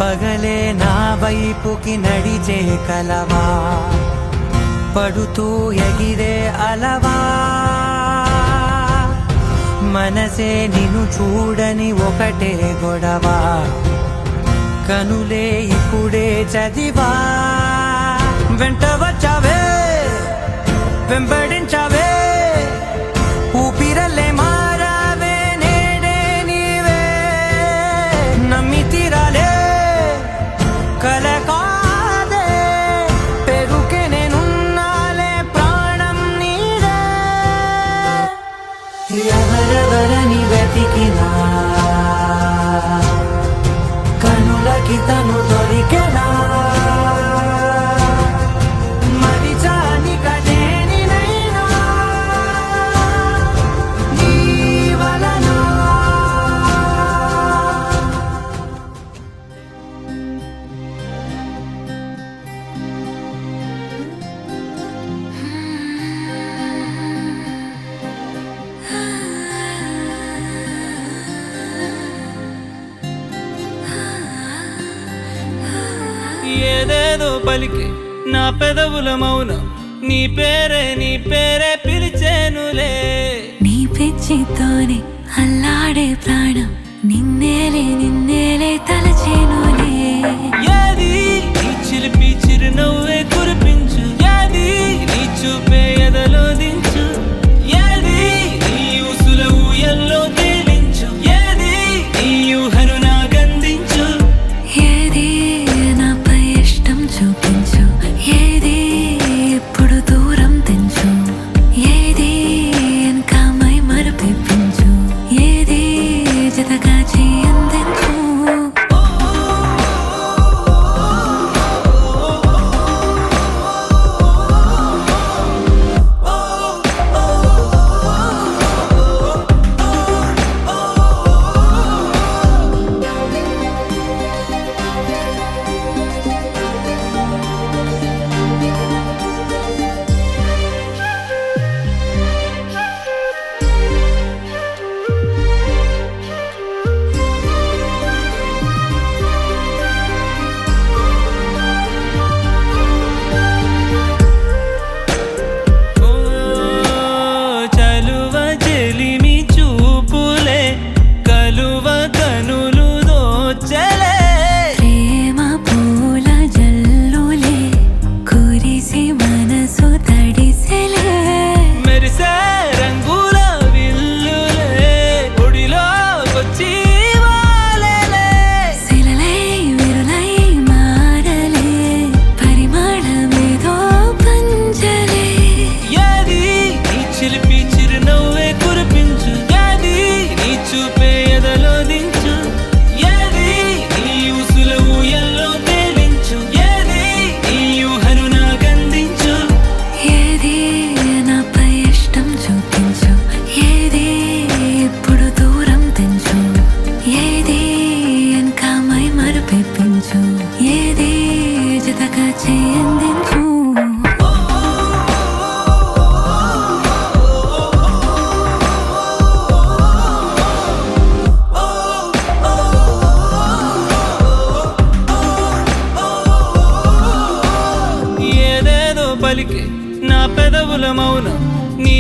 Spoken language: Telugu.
పగలే నా వైపుకి నడిచే కలవా, పడుతూ ఎగిరే అలవా, మనసే నిన్ను చూడని ఒకటే గొడవ, కనులే ఇప్పుడే చదివా. వెంట వచ్చావే వెంబడించావే, ఊపిరల్లే మారావే నేడే నీవే, నమ్మి తీరాలే కల కాదే, పెరుకే నేనున్నాలే ప్రాణం నీదే. ఎవరెవరని వెతికినా కనులకి తను దొరికెనా, ఏదేదో పలికి నా పెదవుల మౌనం, నీ పేరే పిలిచేనులే. నీ పిచ్చితోనే అల్లాడే ప్రాణం, నిన్నేలే తలచేనులే. ఏది నీ చిలిపి చిరునవ్వే కురిపించు, ఏది నీ చూపే ఎదలో దించు, ఏది నీ ఉసుల ఊయల్లో తేలించు, ఏది నీ ఊహను నాకందించు. ఏది నాపై ఇష్టం చూపించు, ఏది ఎప్పుడు దూరం తెంచు, ఏది ఇంకా మై మరపించు, ఏది జతగా చేయందించు. ఏది జతగా చేయందించు. ఏదేదో పలికి నా పెదవుల మౌనం, నీ